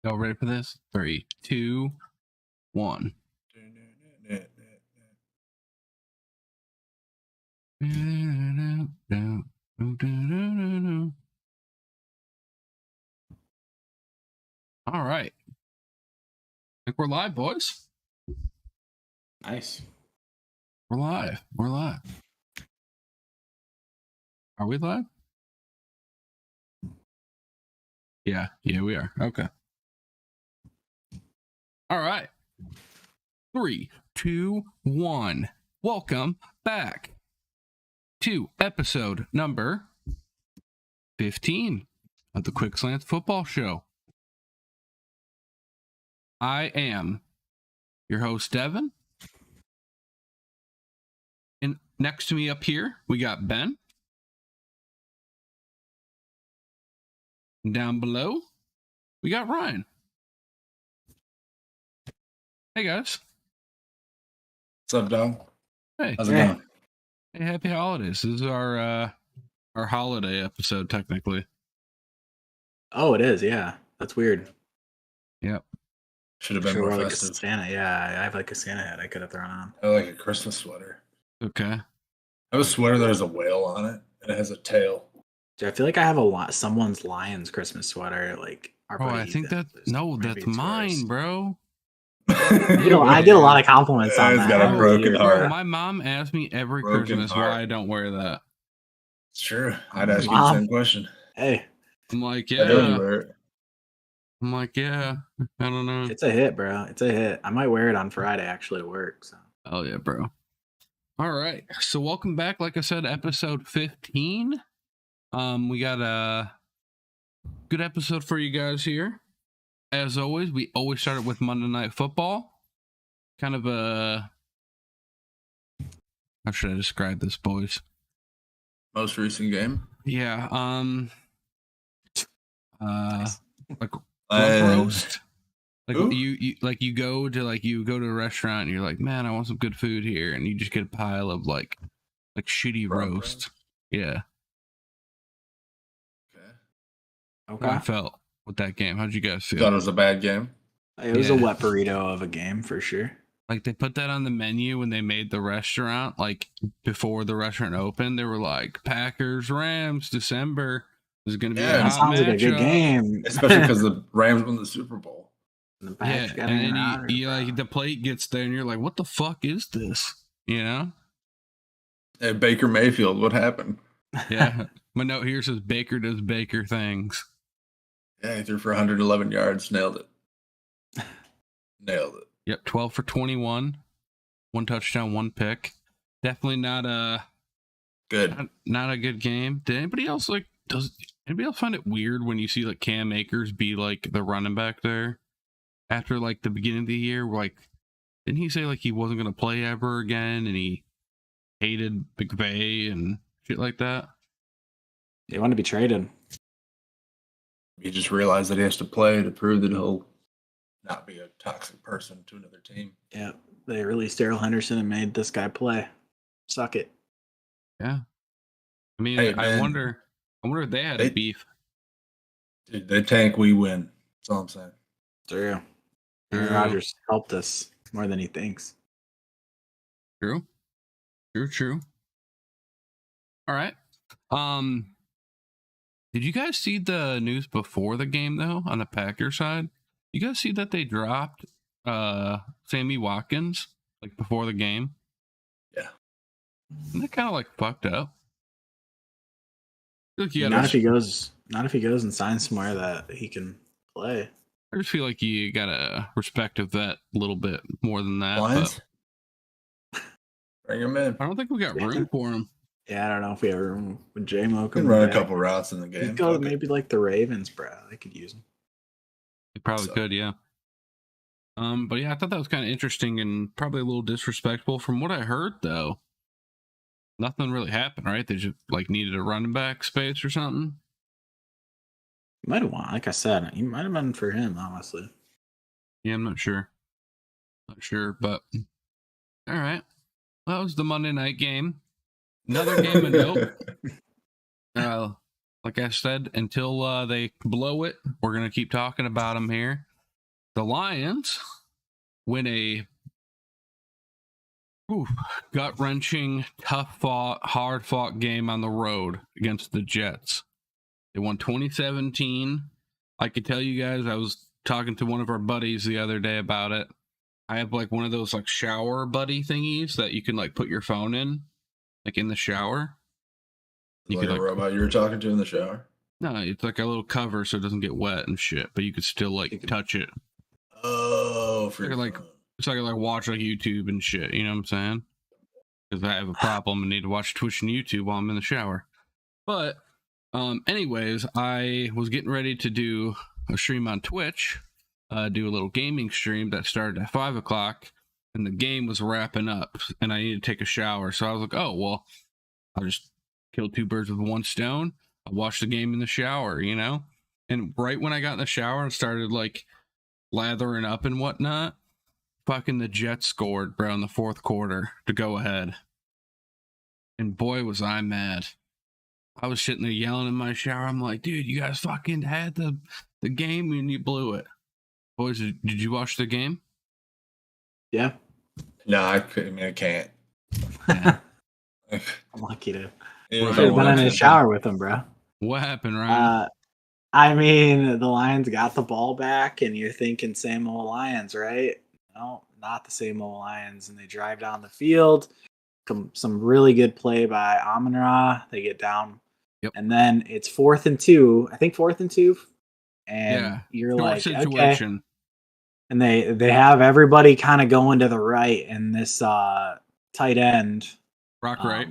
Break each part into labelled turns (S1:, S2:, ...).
S1: Y'all ready for this? 3, 2, 1. All right. I think we're live, boys.
S2: Nice.
S1: We're live. We're live. Are we live? Yeah, we are. Okay. All right. 3, 2, 1. Welcome back to episode number 15 of the Quick Slants Football Show. I am your host, Devin. And next to me up here, we got Ben. And down below, we got Ryan. Hey, guys.
S3: What's up, dog?
S1: Hey.
S3: How's it going?
S1: Hey, happy holidays. This is our holiday episode, technically.
S2: Oh, it is. Yeah, that's weird.
S1: Yep.
S3: Should have been more
S2: like
S3: festive.
S2: a Santa. Yeah, I have like a Santa hat I could have thrown on.
S3: I like a Christmas sweater.
S1: Okay.
S3: I have a sweater that has a whale on it and it has a tail.
S2: Dude, I feel like I have someone's Lions Christmas sweater. Like our buddy
S1: I think
S2: Ethan.
S1: that's mine, bro.
S2: I get a lot of compliments on that.
S3: He's got a broken heart.
S1: Bro, my mom asks me every Christmas why I don't wear that.
S3: It's true. I'd ask you the same question.
S2: Hey.
S1: I'm like,
S3: I don't wear it.
S1: I'm like, yeah. I don't know.
S2: It's a hit, bro. It's a hit. I might wear it on Friday actually to work. So.
S1: Oh yeah, bro. All right. So welcome back. Like I said, episode 15. We got a good episode for you guys here. As always, we always start it with Monday Night Football. Kind of a... How should I describe this, boys?
S3: Most recent game?
S1: Yeah,
S2: Nice.
S1: like roast. Like you go to a restaurant and you're like, man, I want some good food here, and you just get a pile of like shitty roast. Yeah.
S2: Okay.
S1: How I felt with that game. How'd you guys feel?
S3: Thought it was a bad game.
S2: It was a wet burrito of a game for sure.
S1: Like they put that on the menu when they made the restaurant, like before the restaurant opened. They were like, Packers, Rams, December is going to be a hot
S2: sounds like a good game.
S3: Especially because the Rams won the Super Bowl.
S1: And then you like the plate gets there and you're like, what the fuck is this? You know?
S3: Hey, Baker Mayfield, what happened?
S1: Yeah. My note here says Baker does Baker things.
S3: Yeah, he threw for 111 yards. Nailed it.
S1: Yep, 12 for 21. 1 touchdown, 1 pick. Definitely not a good game. Did anybody else find it weird when you see like Cam Akers be like the running back there after like the beginning of the year? Like, didn't he say like he wasn't going to play ever again and he hated McVay and shit like that?
S2: They want to be traded.
S3: He just realized that he has to play to prove that he'll not be a toxic person to another team.
S2: Yeah, they released Darrell Henderson and made this guy play. Suck it.
S1: Yeah. I mean, hey, I wonder if they had a beef.
S3: Dude, they tank, we win. That's all I'm saying.
S2: True. Aaron Rodgers helped us more than he thinks.
S1: True. All right. Did you guys see the news before the game though on the Packers side? You guys see that they dropped Sammy Watkins like before the game?
S3: Yeah.
S1: Isn't that kind of like fucked up?
S2: Not if he goes and signs somewhere that he can play.
S1: I just feel like you gotta respect a vet a little bit more than that.
S3: Lions? Bring him in.
S1: I don't think we got room for him.
S2: Yeah, I don't know if we have room with J-Mo.
S3: Can run a couple routes in the game.
S2: Go maybe like the Ravens, bro. They could use him.
S1: They probably could, yeah. But yeah, I thought that was kind of interesting and probably a little disrespectful. From what I heard, though, nothing really happened, right? They just like needed a running back space or something.
S2: Might have won, like I said, he might have been for him, honestly.
S1: Yeah, I'm not sure. But all right. Well, that was the Monday night game. Another game of note. Like I said, until they blow it, we're gonna keep talking about them here. the Lions win a gut-wrenching, tough-fought, hard-fought game on the road against the Jets. They won 2017. I could tell you guys, I was talking to one of our buddies the other day about it. I have like one of those like shower buddy thingies that you can like put your phone in, like in the shower.
S3: You like a robot you were talking to in the shower?
S1: No, it's like a little cover so it doesn't get wet and shit, but you could still like touch it.
S3: Oh,
S1: so I could like watch like YouTube and shit, you know what I'm saying? Because I have a problem and need to watch Twitch and YouTube while I'm in the shower. But anyways, I was getting ready to do a stream on Twitch, do a little gaming stream that started at 5 o'clock, and the game was wrapping up, and I needed to take a shower. So I was like, oh, well, I'll just kill two birds with one stone. I'll watch the game in the shower, you know? And right when I got in the shower and started, like, lathering up and whatnot, fucking the Jets scored, bro, in the fourth quarter to go ahead. And boy, was I mad. I was sitting there yelling in my shower. I'm like, dude, you guys fucking had the game and you blew it. Boys, did you watch the game?
S2: Yeah.
S3: No, I can't.
S2: Yeah. I'm lucky to.
S3: Yeah,
S2: should have been in the shower with him, bro.
S1: What happened, Ryan?
S2: I mean, the Lions got the ball back, and you're thinking same old Lions, right? No, not the same old Lions. And they drive down the field. Some really good play by Amon-Ra. They get down.
S1: Yep.
S2: And then it's 4th and 2. I think 4th and 2. And you're like, situation. Okay. And they have everybody kind of going to the right, and this tight end.
S1: Rock right.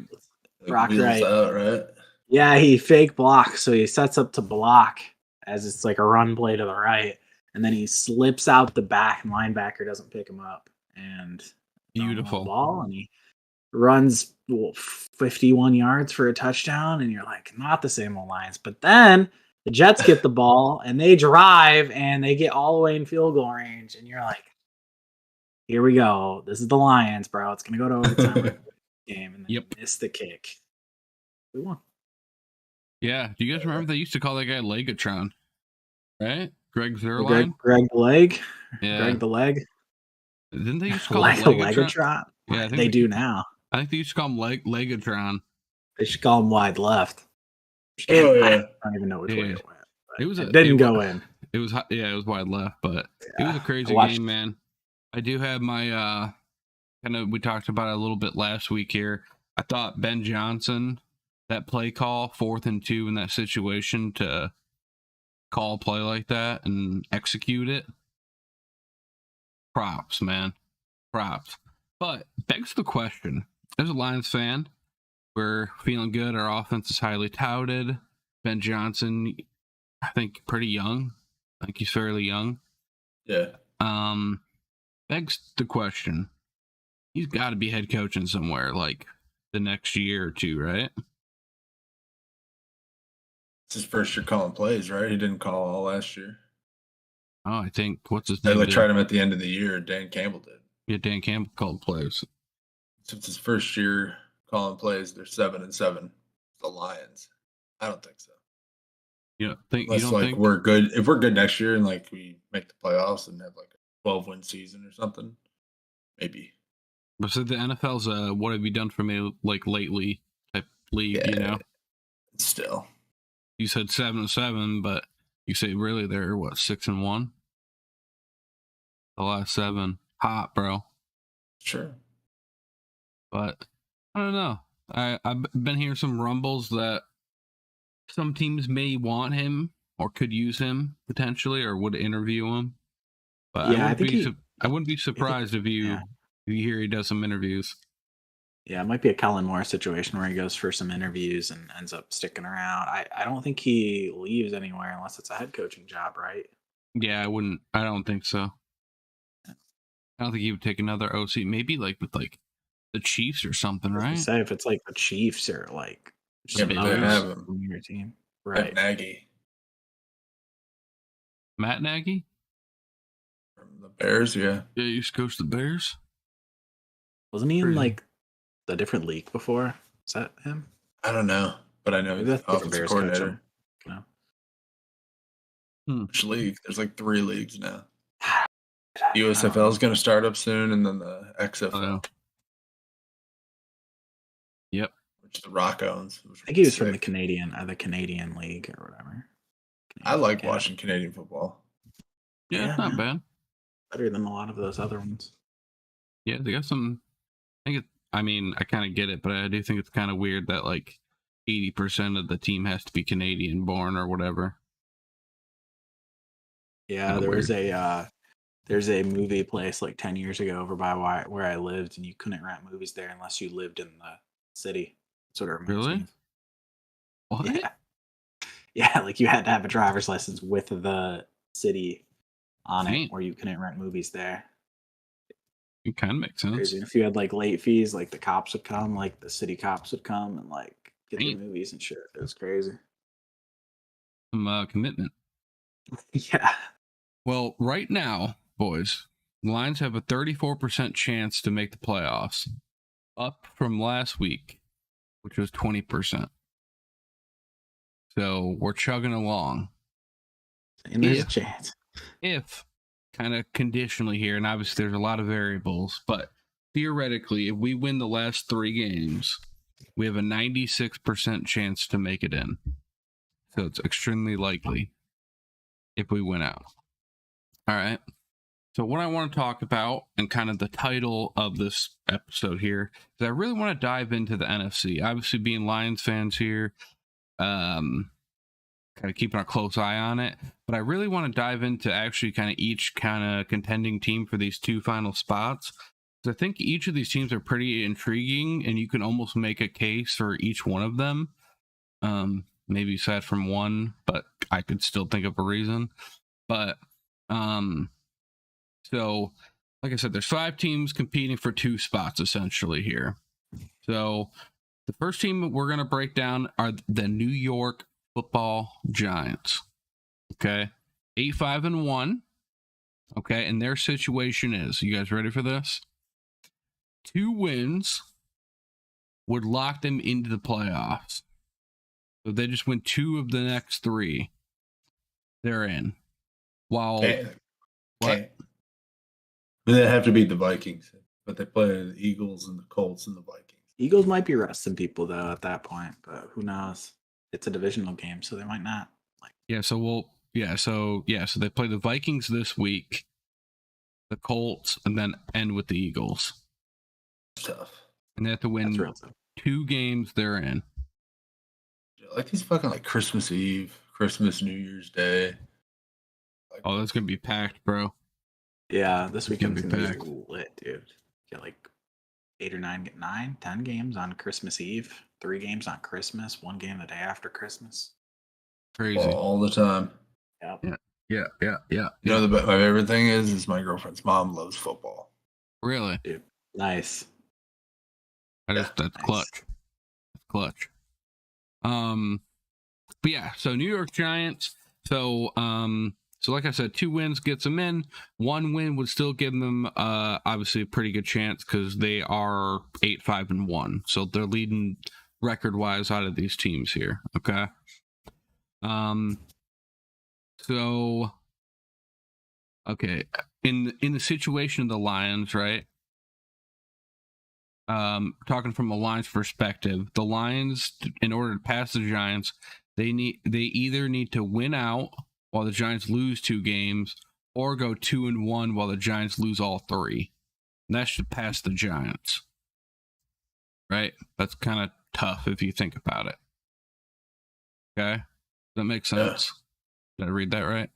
S3: Out, right?
S2: Yeah, he fake blocks, so he sets up to block as it's like a run play to the right, and then he slips out the back, and linebacker doesn't pick him up. And
S1: beautiful
S2: ball, and he runs 51 yards for a touchdown, and you're like, not the same old Lions. But then the Jets get the ball, and they drive, and they get all the way in field goal range, and you're like, here we go. This is the Lions, bro. It's going to go to overtime game, and then miss the kick. We won.
S1: Yeah. Do you guys remember they used to call that guy Legatron? Right? Greg Zerline?
S2: Greg the Leg?
S1: Yeah.
S2: Greg the Leg?
S1: Didn't they used to call him Legatron?
S2: Yeah, they do now.
S1: I think they used to call him Legatron.
S2: They should call him wide left.
S3: Oh, yeah.
S2: I don't even know which way it went.
S1: It
S2: didn't go in.
S1: It was wide left, but it was a crazy game, man. I do have my we talked about it a little bit last week here. I thought Ben Johnson, that play call, 4th and 2 in that situation to call a play like that and execute it. Props, man. Props. But begs the question, as a Lions fan, we're feeling good. Our offense is highly touted. Ben Johnson, I think, pretty young. I think he's fairly young.
S3: Yeah.
S1: Begs the question, he's got to be head coaching somewhere like the next year or two, right?
S3: It's his first year calling plays, right? He didn't call all last year.
S1: Oh, I think, what's his name?
S3: They tried him at the end of the year. Dan Campbell did.
S1: Yeah, Dan Campbell called plays.
S3: Since his first year calling plays, they're 7-7. The Lions. I don't think so. We're good. If we're good next year and like we make the playoffs and have like a 12-win season or something, maybe.
S1: But so the NFL's what have you done for me like lately type league, you know?
S3: Still.
S1: You said 7-7, but you say really they're what, 6-1? The last 7. Hot, bro.
S3: Sure.
S1: But I don't know. I've been hearing some rumbles that some teams may want him or could use him potentially or would interview him. But yeah, I wouldn't be surprised if you hear he does some interviews.
S2: Yeah, it might be a Kellen Moore situation where he goes for some interviews and ends up sticking around. I don't think he leaves anywhere unless it's a head coaching job, right?
S1: Yeah, I don't think so. I don't think he would take another OC. Maybe like with like the Chiefs or something, right?
S2: Say if it's like the Chiefs or like
S3: some others
S2: from your team, right?
S3: Nagy.
S1: Matt Nagy
S3: from the Bears, yeah.
S1: Yeah, he used to coach the Bears.
S2: Wasn't he in like a different league before? Is that him?
S3: I don't know, but I know he's the offensive coordinator.
S2: No.
S3: Which league? There's like 3 leagues now. USFL is going to start up soon, and then the XFL.
S1: Yep.
S3: Which the Rock owns.
S2: I think he was from the Canadian League or whatever.
S3: I like watching Canadian football.
S1: Yeah, it's not bad.
S2: Better than a lot of those other ones.
S1: Yeah, they got some. I kind of get it, but I do think it's kind of weird that like 80% of the team has to be Canadian born or whatever.
S2: Yeah, there's a movie place like 10 years ago over by where I lived, and you couldn't rent movies there unless you lived in the city. Sort of
S1: really?
S2: What? Yeah, like you had to have a driver's license with the city on it, or you couldn't rent movies there.
S1: It kind of makes sense.
S2: Crazy. If you had like late fees, like the cops would come, like the city cops would come and like get the movies and shit. It was crazy.
S1: Some commitment.
S2: Yeah.
S1: Well, right now, boys, the Lions have a 34% chance to make the playoffs, up from last week, which was 20%. So we're chugging along.
S2: And there's a chance.
S1: If kind of conditionally here, and obviously there's a lot of variables, but theoretically, if we win the last 3 games, we have a 96% chance to make it in. So it's extremely likely if we win out. All right. So what I want to talk about, and kind of the title of this episode here, is I really want to dive into the NFC. Obviously, being Lions fans here, kind of keeping a close eye on it, but I really want to dive into actually kind of each kind of contending team for these 2 final spots. I think each of these teams are pretty intriguing, and you can almost make a case for each one of them. Maybe aside from one, but I could still think of a reason. But so like I said, there's 5 teams competing for 2 spots essentially here. So the first team we're going to break down are the New York Football Giants. Okay. 8-5-1. Okay. And their situation is, you guys ready for this? 2 wins would lock them into the playoffs. So they just win 2 of the next 3. They're in. While what?
S3: They have to beat the Vikings, but they play the Eagles and the Colts and the Vikings.
S2: Eagles might be resting people though at that point, but who knows? It's a divisional game, so they might not.
S1: So they play the Vikings this week, the Colts, and then end with the Eagles.
S3: Tough.
S1: And they have to win 2 games they're in.
S3: Like these fucking like Christmas Eve, Christmas, New Year's Day.
S1: Oh, that's gonna be packed, bro.
S2: Yeah, this weekend's gonna be lit, dude. Get like 8 or 9, 10 games on Christmas Eve, 3 games on Christmas, 1 game the day after Christmas.
S1: Crazy.
S3: All the time.
S2: Yep.
S3: Yeah. You know, my favorite thing is my girlfriend's mom loves football.
S1: Really?
S2: Dude, nice.
S1: That's clutch. That's clutch. But yeah, so New York Giants. So like I said, 2 wins gets them in. 1 win would still give them obviously a pretty good chance because they are 8-5-1. So they're leading record wise out of these teams here. Okay. So okay, in the situation of the Lions, right? Talking from a Lions perspective, the Lions, in order to pass the Giants, they either need to win out while the Giants lose 2 games, or go 2-1 while the Giants lose all 3. And that should pass the Giants. Right? That's kind of tough if you think about it. Okay? Does that make sense? Did I read that right?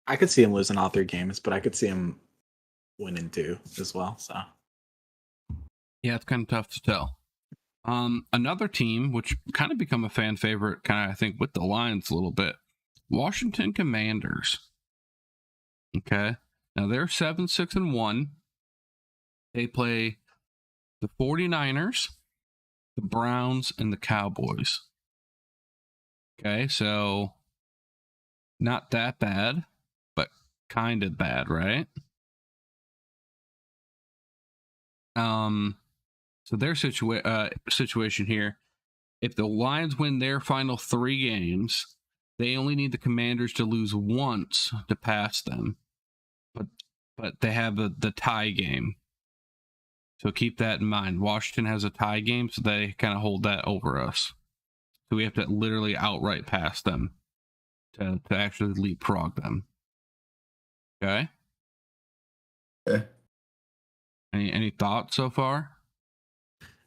S2: I could see him losing all 3 games, but I could see him winning 2 as well. So
S1: yeah, it's kind of tough to tell. Another team, which kind of become a fan favorite, kind of I think with the Lions a little bit, Washington Commanders. Okay, now they're 7-6-1. They play the 49ers, the Browns, and the Cowboys. Okay, so not that bad, but kind of bad, right? So their situation here, if the Lions win their final 3 games, they only need the Commanders to lose once to pass them. But but they have the tie game. So keep that in mind. Washington has a tie game, so they kind of hold that over us. So we have to literally outright pass them to actually leapfrog them. Okay?
S3: Okay.
S1: Any thoughts so far?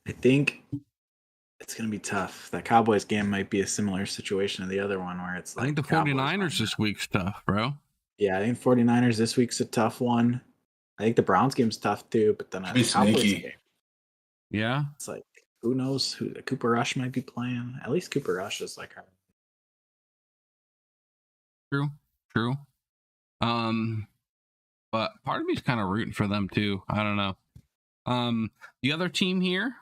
S2: I think it's going to be tough. That Cowboys game might be a similar situation to the other one where it's like...
S1: I think the 49ers this week's tough, bro.
S2: Yeah, I think 49ers this week's a tough one. I think the Browns game's tough too, but then the Cowboys game.
S1: Yeah.
S2: It's like, who knows who the Cooper Rush might be playing. At least Cooper Rush is like our...
S1: True. But part of me is kind of rooting for them too. I don't know. The other team here,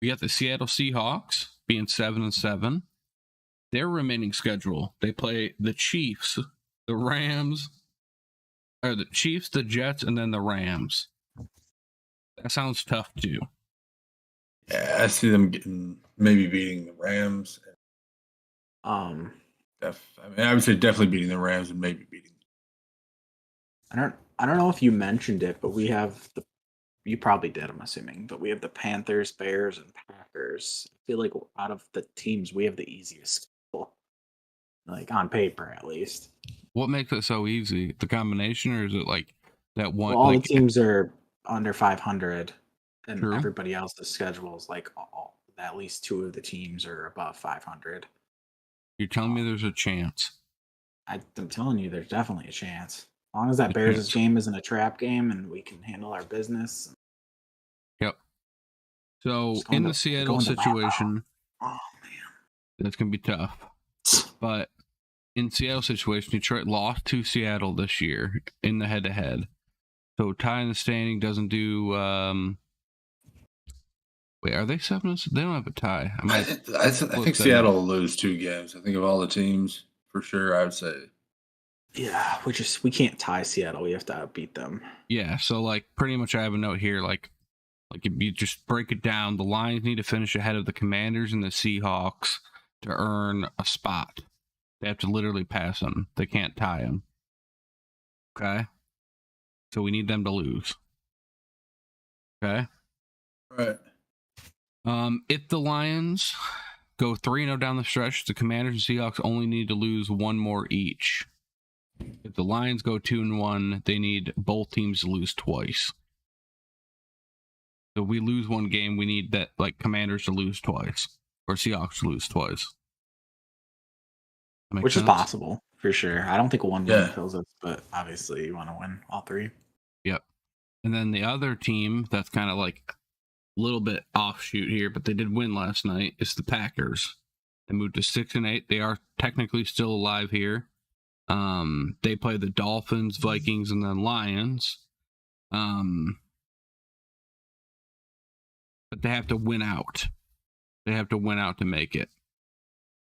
S1: we got the Seattle Seahawks being 7-7. Their remaining schedule, they play the Chiefs, the Rams, or the Chiefs, the Jets, and then the Rams. That sounds tough too.
S3: Yeah, I see them maybe beating the Rams.
S2: I
S3: would say definitely beating the Rams and maybe beating.
S2: I don't know if you mentioned it, but we have you probably did, I'm assuming, but we have the Panthers, Bears, and Packers. I feel like out of the teams, we have the easiest schedule. Like on paper, at least.
S1: What makes it so easy? The combination, or is it like that one?
S2: Well, all the teams are under 500, and
S1: True.
S2: Everybody else's schedule is like at least 2 of the teams are above 500.
S1: You're telling me there's a chance?
S2: I'm telling you, there's definitely a chance. As long as that Bears' game isn't a trap game and we can handle our business.
S1: Yep. So in the Seattle situation,
S2: oh man,
S1: that's gonna be tough. But in Seattle situation, Detroit lost to Seattle this year in the head-to-head. So tying the standing doesn't do. Wait, are they 7? They don't have a tie.
S3: I think Seattle will lose 2 games. I think of all the teams, for sure, I would say.
S2: Yeah, we can't tie Seattle. We have to beat them.
S1: Yeah, so like pretty much I have a note here, like if you just break it down, the Lions need to finish ahead of the Commanders and the Seahawks to earn a spot. They have to literally pass them. They can't tie them. Okay? So we need them to lose. Okay?
S3: Right.
S1: If the Lions go 3-0 down the stretch, the Commanders and Seahawks only need to lose 1 more each. If the Lions go 2-1, they need both teams to lose twice. So if we lose 1 game, we need that like Commanders to lose twice or Seahawks to lose twice.
S2: Which is possible for sure. I don't think 1 win kills us, but obviously you want to win all 3.
S1: Yep. And then the other team that's kind of like a little bit offshoot here, but they did win last night, is the Packers. They moved to 6-8. They are technically still alive here. They play the Dolphins, Vikings, and then Lions. But they have to win out. They have to win out to make it.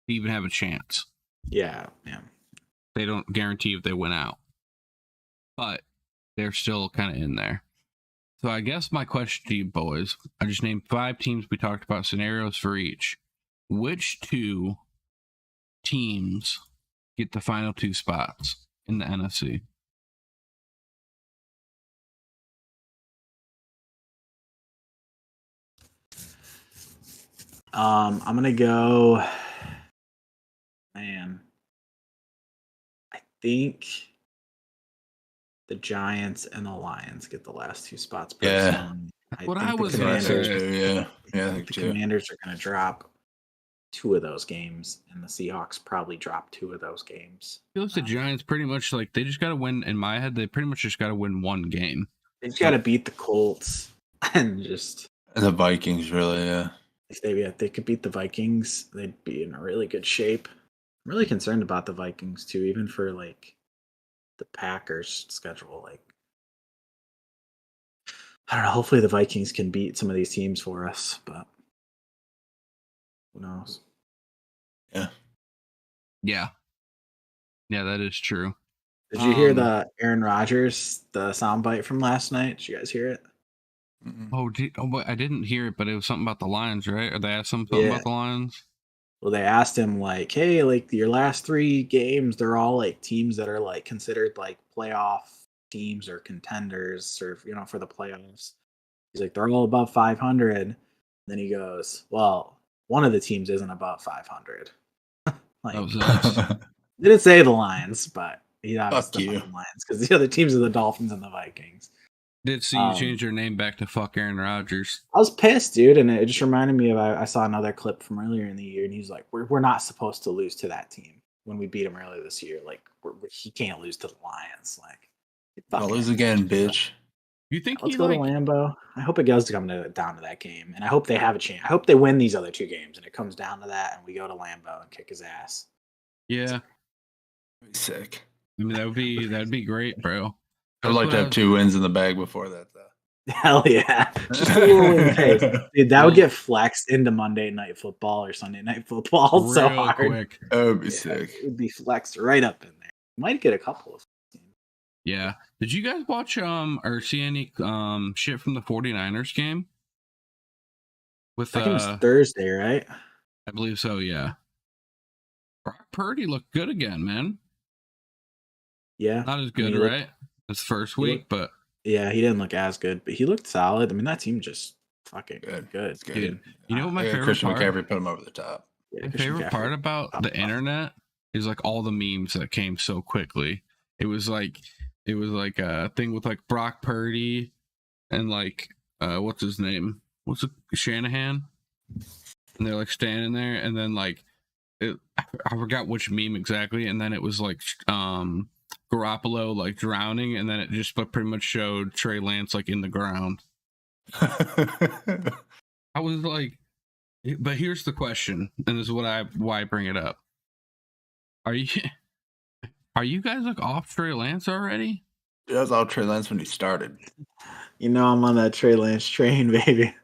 S1: To even have a chance.
S2: Yeah.
S1: They don't guarantee if they win out. But they're still kind of in there. So I guess my question to you boys, I just named 5 teams. We talked about scenarios for each. Which 2 teams get the final 2 spots in the NFC?
S2: I'm gonna go. Man, I think the Giants and the Lions get the last 2 spots.
S3: Yeah,
S1: I was gonna
S3: say. I think
S2: the Commanders are gonna drop 2 of those games, and the Seahawks probably drop 2 of those games.
S1: I feel like the Giants pretty much like they just got to win. In my head, they pretty much just got to win 1 game.
S2: They just got to beat the Colts and
S3: the Vikings. Really, yeah.
S2: If they could beat the Vikings, they'd be in a really good shape. I'm really concerned about the Vikings too, even for like the Packers schedule. Like, I don't know. Hopefully, the Vikings can beat some of these teams for us, but who knows?
S1: Yeah, that is true.
S2: Did you hear the Aaron Rodgers, the soundbite from last night? Did you guys hear it?
S1: I didn't hear it, but it was something about the Lions, right? Or they asked him something about the Lions?
S2: Well, they asked him, like, hey, like, your last 3 games, they're all, like, teams that are, like, considered, like, playoff teams or contenders or for the playoffs. He's like, they're all above 500. Then he goes, well, one of the teams isn't above 500. Like,
S1: that was nice.
S2: Didn't say the Lions, but he obviously
S3: Fuck you.
S2: the Lions because the other teams are the Dolphins and the Vikings.
S1: Did see you change your name back to fuck Aaron Rodgers.
S2: I was pissed, dude, and it just reminded me of I saw another clip from earlier in the year, and he's like, "We're not supposed to lose to that team when we beat him earlier this year. Like, he can't lose to the Lions. Like,
S3: I'll lose again, bitch."
S1: You think
S2: let's go to Lambeau? I hope it goes down to that game, and I hope they have a chance. I hope they win these other two games, and it comes down to that, and we go to Lambeau and kick his ass.
S1: Yeah,
S3: sick.
S1: I mean, that'd be great, bro.
S3: I'd like to have 2 wins in the bag before that, though.
S2: Hell yeah. Just a little win pace. Dude, that would get flexed into Monday Night Football or Sunday Night Football
S1: Real
S2: so hard.
S3: Quick. That would be sick.
S2: It would be flexed right up in there. Might get a couple of teams.
S1: Yeah. Did you guys watch or see any shit from the 49ers game? With
S2: I think it was Thursday, right?
S1: I believe so, yeah. Brock Purdy looked good again, man.
S2: Yeah.
S1: Not as good, right? As first week, but
S2: yeah, he didn't look as good, but he looked solid. I mean, that team just fucking good.
S3: It's good.
S1: Dude, you know what my favorite
S3: Christian
S1: part?
S3: McCaffrey put him over the top.
S2: Yeah,
S1: my favorite part about the internet is like all the memes that came so quickly. It was like a thing with like Brock Purdy and like what's his name? Shanahan? And they're like standing there, and then like I forgot which meme exactly, and then it was like Garoppolo like drowning, and then it just pretty much showed Trey Lance like in the ground. I was like, but here's the question, and this is why I bring it up. Are you guys like off Trey Lance already?
S3: Yeah, I was off Trey Lance when he started.
S2: You know I'm on that Trey Lance train, baby.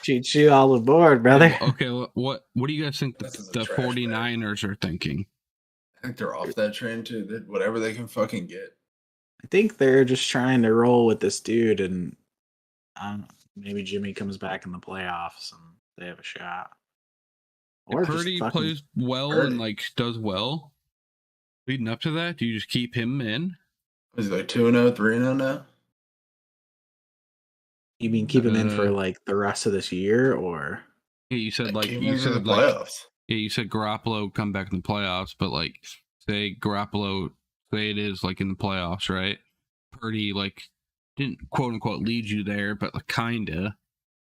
S2: Cheat all aboard, brother.
S1: Okay, what do you guys think the 49ers are thinking?
S3: I think they're off that train too. Whatever they can fucking get.
S2: I think they're just trying to roll with this dude, and maybe Jimmy comes back in the playoffs and they have a shot.
S1: Or if Purdy plays well and like does well leading up to that, do you just keep him in?
S3: Is he like 2-0, 3-0 now?
S2: You mean keep him in for like the rest of this year, or?
S1: Yeah, you said like
S3: playoffs.
S1: Yeah, you said Garoppolo come back in the playoffs, but like say Garoppolo, say it is like in the playoffs, right? Purdy like didn't quote unquote lead you there, but like kinda.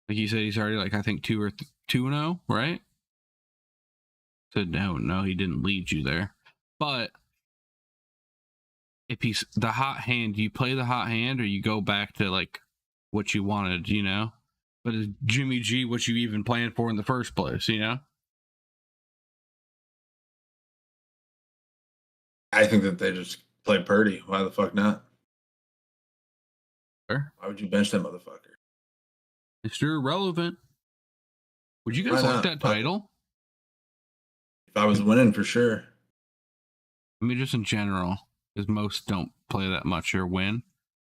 S1: Like you said, he's already like I think 2-0, right? Said no, he didn't lead you there. But if he's the hot hand, you play the hot hand, or you go back to like what you wanted, you know? But is Jimmy G what you even planned for in the first place, you know?
S3: I think that they just play Purdy. Why the fuck not?
S1: Sure.
S3: Why would you bench that motherfucker?
S1: Mr. Irrelevant. Would you guys like that title?
S3: If I was winning, for sure.
S1: I mean, just in general, because most don't play that much or win.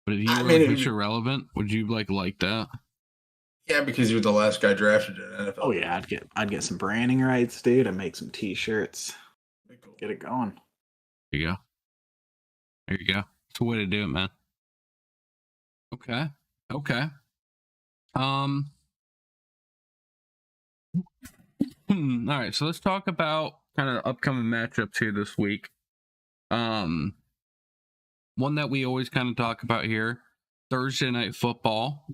S1: But if you were Mr. Irrelevant, would you like that?
S3: Yeah, because you're the last guy drafted in NFL.
S2: Oh yeah, I'd get some branding rights, dude. I'd make some T-shirts. Cool. Get it going.
S1: There you go. There you go. It's a way to do it, man. Okay. All right, so let's talk about kind of upcoming matchups here this week. One that we always kind of talk about here, Thursday Night Football.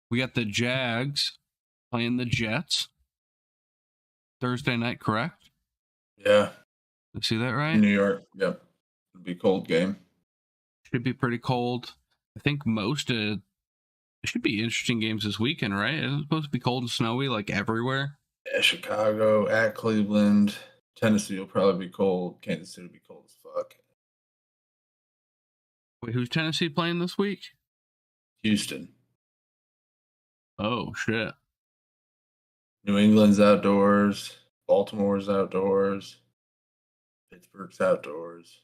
S1: We got the Jags playing the Jets Thursday night, correct?
S3: Yeah.
S1: You see that right?
S3: New York. Yep. It'll be a cold game.
S1: Should be pretty cold. I think it should be interesting games this weekend, right? Isn't it supposed to be cold and snowy like everywhere?
S3: Yeah, Chicago at Cleveland. Tennessee will probably be cold. Kansas City will be cold as fuck.
S1: Wait, who's Tennessee playing this week?
S3: Houston.
S1: Oh, shit.
S3: New England's outdoors. Baltimore's outdoors. Pittsburgh's outdoors.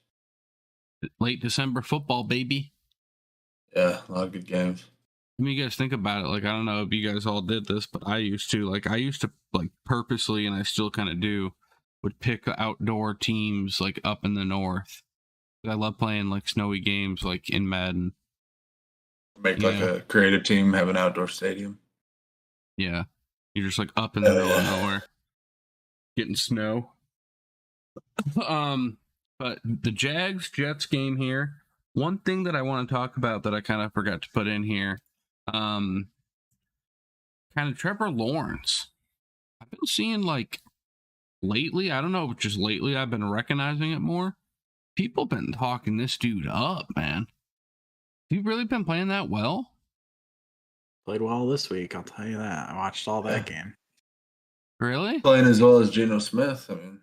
S1: Late December football, baby.
S3: Yeah, a lot of good games.
S1: I mean, you guys think about it. Like, I don't know if you guys all did this, but I used to purposely, and I still kind of do, would pick outdoor teams like up in the north. I love playing like snowy games like in Madden.
S3: Make like a creative team, have an outdoor stadium.
S1: Yeah. You're just like up in the middle of nowhere. Getting snow. But the Jags-Jets game here, one thing that I want to talk about that I kind of forgot to put in here, kind of Trevor Lawrence. I've been seeing like lately, I don't know, just lately I've been recognizing it more. People been talking this dude up, man. You've really been playing that well?
S2: Played well this week, I'll tell you that. I watched all that game.
S1: Really?
S3: Playing as well as Geno Smith, I mean.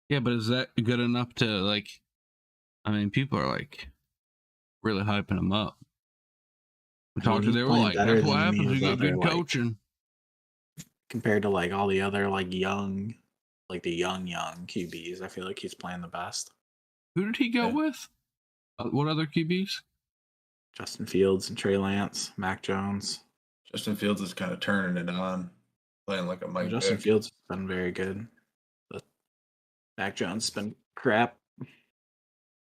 S1: Yeah, but is that good enough to, like, I mean, people are, like, really hyping him up. They were like, that's what happens when you get good coaching.
S2: Compared to, like, all the other, like, young QBs, I feel like he's playing the best.
S1: Who did he go with? What other QBs?
S2: Justin Fields and Trey Lance, Mac Jones.
S3: Justin Fields is kind of turning it on, playing like a Mike.
S2: Justin Fields has been very good. But Mac Jones has been crap.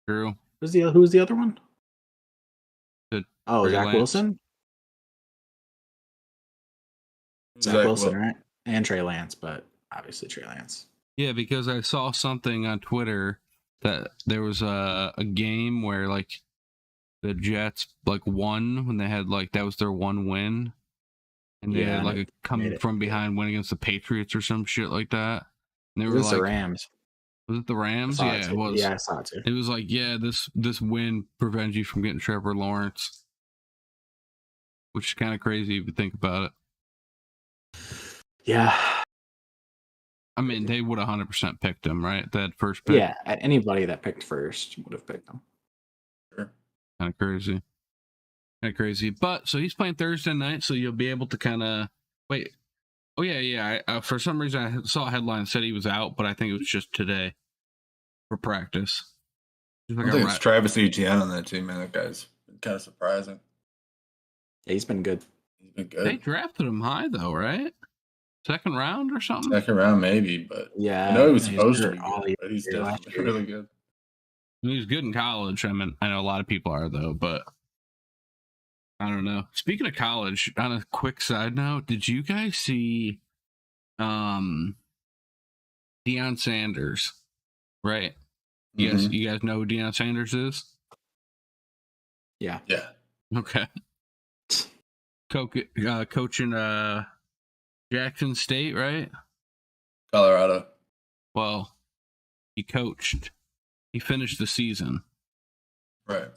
S1: True.
S2: Who was the other one?
S1: Trey
S2: Zach
S1: Lance.
S2: Wilson. Zach Wilson, right? And Trey Lance, but obviously Trey Lance.
S1: Yeah, because I saw something on Twitter that there was a game where like the Jets like won when they had like that was their one win, and they had like a come from behind win against the Patriots or some shit like that. And they were like
S2: the Rams.
S1: Was it the Rams? Yeah, it was.
S2: Yeah, I saw it too.
S1: It was like, yeah, this win prevents you from getting Trevor Lawrence, which is kind of crazy if you think about it.
S2: Yeah.
S1: I mean, they would 100% picked him, right? That first pick.
S2: Yeah, anybody that picked first would have picked him.
S3: Sure.
S1: Kind of crazy. But so he's playing Thursday night, so you'll be able to kind of wait. Oh yeah. For some reason, I saw a headline that said he was out, but I think it was just today for practice.
S3: I think it's Travis Etienne on that team, man. That guy's been kind of surprising.
S2: Yeah, he's been good.
S1: They drafted him high though, right? Second round or something?
S3: Second round, maybe, but
S2: yeah,
S3: I know he was supposed to be good, but he's definitely really good.
S1: He was good in college. I mean, I know a lot of people are though, but I don't know. Speaking of college, on a quick side note, did you guys see Deion Sanders? Right. Yes, you guys know who Deion Sanders is?
S2: Yeah.
S3: Yeah.
S1: Okay. Coaching Jackson State, right?
S3: Colorado.
S1: Well, he finished the season.
S3: Right.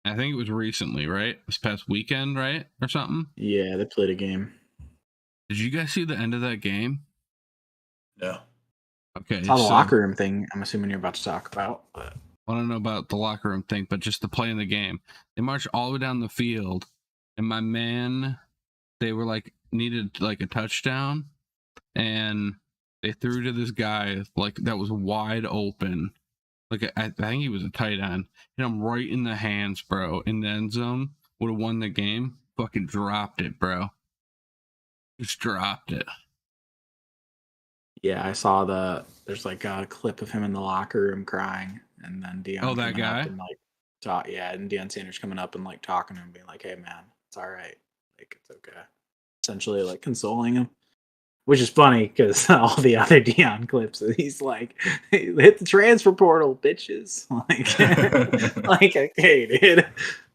S1: I think it was recently, right? This past weekend, right? Or something?
S2: Yeah, they played a game.
S1: Did you guys see the end of that game?
S3: No.
S1: Okay.
S2: It's the locker room thing I'm assuming you're about to talk about. But
S1: I don't know about the locker room thing, but just the play in the game. They marched all the way down the field, and my man, they were like, needed like a touchdown, and they threw to this guy like that was wide open. Like I think he was a tight end. Hit him right in the hands, bro. In the end zone. Would have won the game. Fucking dropped it, bro. Just dropped it.
S2: Yeah, I saw there's like a clip of him in the locker room crying, and then Deion.
S1: Oh, that guy.
S2: And like and Deion Sanders coming up and like talking to him, being like, "Hey, man, it's all right. Like it's okay." Essentially, like consoling him. Which is funny because all the other Deion clips, he's like, "Hit the transfer portal, bitches!" Like, okay, dude.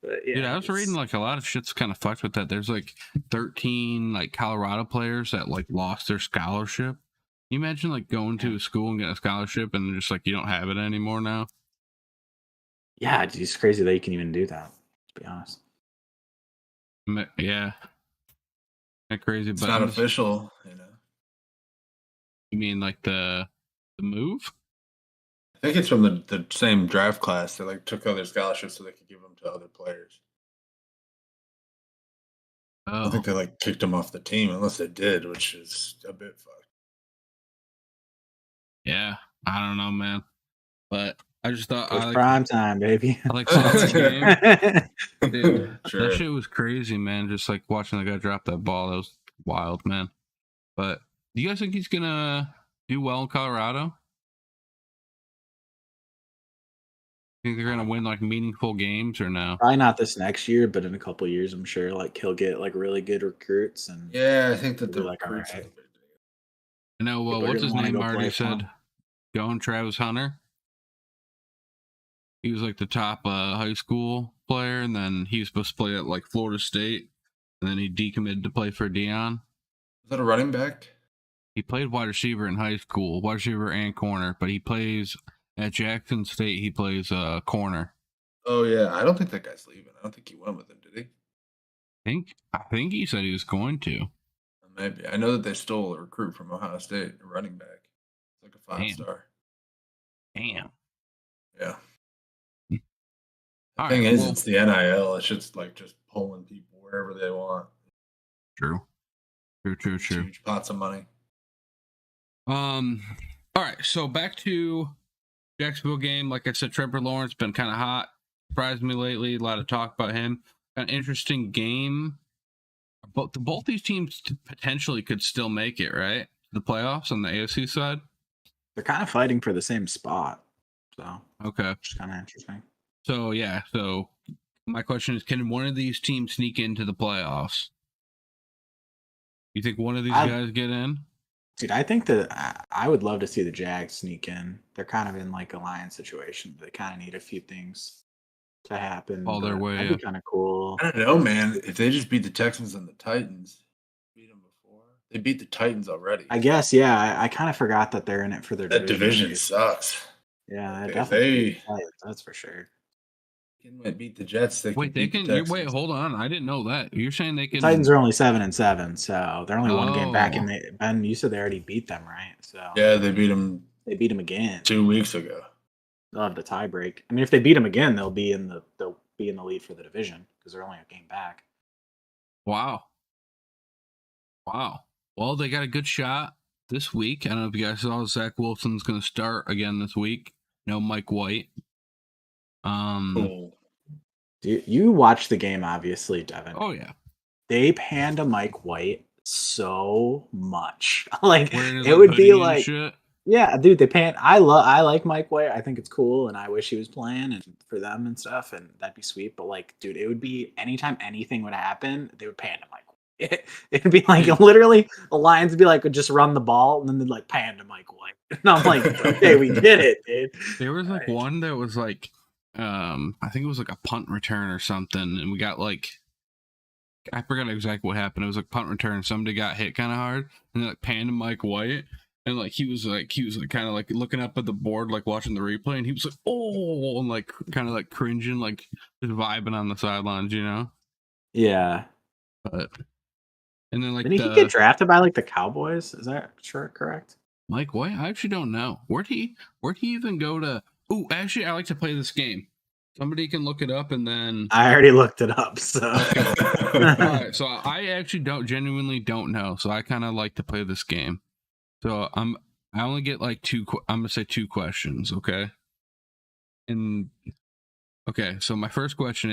S2: But yeah,
S1: dude, I was reading like a lot of shit's kind of fucked with that. There's like 13 like Colorado players that like lost their scholarship. Can you imagine like going to a school and getting a scholarship and just like you don't have it anymore now?
S2: Yeah, it's crazy that you can even do that. To be honest.
S1: Yeah. Crazy,
S3: it's
S1: but
S3: not official, you know.
S1: You mean like the move?
S3: I think it's from the same draft class. They like took other scholarships so they could give them to other players.
S1: Oh.
S3: I think they like kicked them off the team, unless they did, which is a bit fucked.
S1: Yeah, I don't know, man. But I just thought
S2: prime time, baby.
S1: I like saw the game. Dude,
S3: sure.
S1: That shit was crazy, man. Just like watching the guy drop that ball, that was wild, man. But do you guys think he's gonna do well in Colorado? Think they're gonna win like meaningful games or no?
S2: Probably not this next year, but in a couple of years, I'm sure like he'll get like really good recruits and
S3: Yeah, I think that the
S2: like, all
S3: recruits
S2: right.
S3: is a big deal.
S1: I know. Well,
S2: People are
S1: what's
S2: gonna
S1: his
S2: wanna
S1: name
S2: go
S1: already
S2: play for
S1: said?
S2: him.
S1: Going Travis Hunter. He was like the top high school player, and then he was supposed to play at like Florida State, and then he decommitted to play for Dion.
S3: Is that a running back?
S1: He played wide receiver in high school, wide receiver and corner, but he plays at Jackson State. He plays corner.
S3: Oh yeah, I don't think that guy's leaving. I don't think he went with him, did he?
S1: I think he said he was going to.
S3: Maybe. I know that they stole a recruit from Ohio State, a running back. It's like a 5-star.
S1: Damn.
S3: Yeah.
S1: All
S3: The thing
S1: right,
S3: is, it's the NIL. It's just like just pulling people wherever they want.
S1: True.
S3: Huge pots of money.
S1: All right, so back to Jacksonville game. Like I said, Trevor Lawrence been kind of hot. Surprised me lately. A lot of talk about him. An interesting game. Both these teams potentially could still make it, right? The playoffs on the AFC side.
S2: They're kind of fighting for the same spot, so
S1: okay,
S2: which is kind of interesting.
S1: So yeah, so my question is, can one of these teams sneak into the playoffs? You think one of these guys get in?
S2: Dude, I think that I would love to see the Jags sneak in. They're kind of in like a Lions situation. They kind of need a few things to happen.
S1: All their way.
S2: That'd be kind of cool.
S3: I don't know, man. If they just beat the Texans and the Titans, beat them before. They beat the Titans already.
S2: I guess, yeah. I kind of forgot that they're in it for their
S3: that division sucks.
S2: Yeah,
S3: Okay,
S2: definitely. That's for sure.
S3: Can beat the Jets. They
S1: wait,
S3: can
S1: they
S3: beat
S1: can.
S3: the
S1: Wait, hold on. I didn't know that. You're saying they can.
S2: The Titans are only 7-7, so they're only one game back.
S1: Oh.
S2: And Ben, you said they already beat them, right? So
S3: yeah, they beat them.
S2: They beat them again
S3: 2 weeks ago.
S2: They'll have the tie break. I mean, if they beat them again, they'll be in the lead for the division because they're only a game back.
S1: Wow. Well, they got a good shot this week. I don't know if you guys saw Zach Wilson's going to start again this week. No Mike White.
S3: Cool.
S2: You watched the game, obviously, Devin.
S1: Oh yeah.
S2: They panned to Mike White so much. Like
S1: Wearing his,
S2: it would be like,
S1: shit.
S2: yeah, dude, they pan. I like Mike White. I think it's cool, and I wish he was playing and for them and stuff, and that'd be sweet. But like, dude, it would be anytime anything would happen, they would pan to Mike White. It'd be like literally the Lions would be like, would just run the ball, and then they'd like pan to Mike White. And I'm like, okay, we did it, dude.
S1: There was like one that was like, I think it was like a punt return or something, and we got like, I forgot exactly what happened. It was like punt return. Somebody got hit kind of hard, and they like panned to Mike White, and like he was kind of like looking up at the board, like watching the replay, and he was like, oh, and like kind of like cringing, like just vibing on the sidelines, you know?
S2: Yeah.
S1: But and then like
S2: didn't he get drafted by like the Cowboys? Is that correct?
S1: Mike White? I actually don't know. Where'd he even go to? Oh, actually, I like to play this game. Somebody can look it up, and then
S2: I already looked it up. So,
S1: all right. So I actually genuinely don't know. So I kind of like to play this game. So I only get like I'm gonna say 2 questions, okay? And okay, so my first question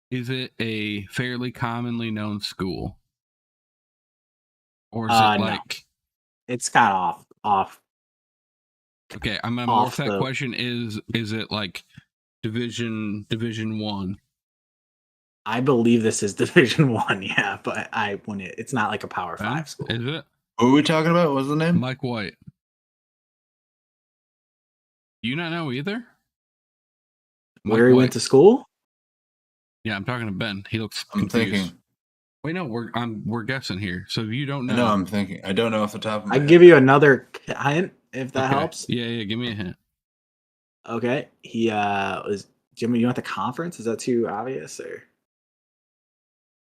S1: is it a fairly commonly known school, or is it like?
S2: No. It's kind of off.
S1: Okay, I'm gonna morph that question. Is it like Division 1?
S2: I believe this is Division 1, yeah, but it's not like a Power 5 school.
S1: Is it?
S3: Who are we talking about? What's the name?
S1: Mike White. You not know either?
S2: Where he went to school?
S1: Yeah, I'm talking to Ben. He looks confused.
S3: I'm thinking.
S1: Wait, no, we're guessing here. So if you don't know.
S3: No, I'm thinking. I don't know off the top of my head.
S2: I'd give you another hint if that helps.
S1: Yeah, give me a hint.
S2: Okay. He was Jimmy, you want the conference? Is that too obvious or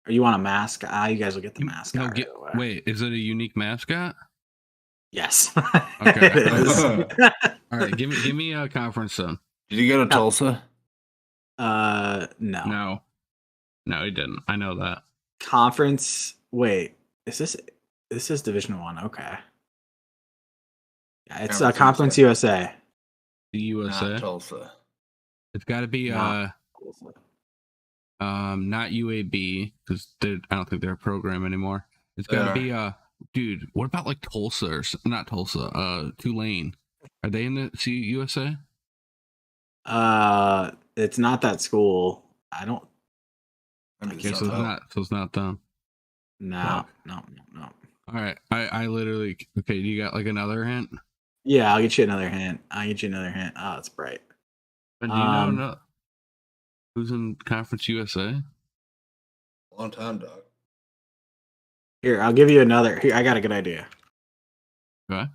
S2: you want a mascot? You guys will get the mascot.
S1: Wait, is it a unique mascot?
S2: Yes.
S1: Okay. All right, give me a conference then.
S3: Did he go to Tulsa?
S2: No.
S1: No, he didn't. I know that.
S2: Conference. Wait, this is Division 1. Okay. Yeah, it's Conference USA.
S1: The USA.
S3: Not Tulsa.
S1: It's got to be not UAB because I don't think they're a program anymore. It's got to be dude, what about like Tulsa or not Tulsa? Tulane. Are they in the USA?
S2: It's not that school. I don't.
S1: Okay, so it's not them.
S2: No.
S1: All right, I literally. Okay, you got like another hint?
S2: Yeah, I'll get you another hint. Oh, it's bright.
S1: And do you know who's in Conference USA?
S3: Long time, dog.
S2: Here, I'll give you another. Here, I got a good idea.
S1: Okay.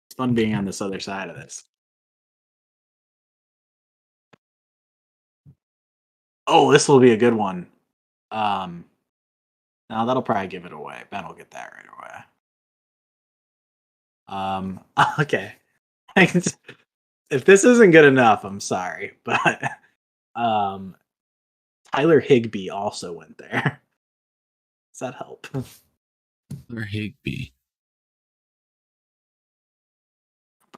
S2: It's fun being on this other side of this. Oh, this will be a good one. Now that'll probably give it away. Ben will get that right away. Okay. If this isn't good enough, I'm sorry, but Tyler Higbee also went there. Does that help?
S1: Tyler Higbee.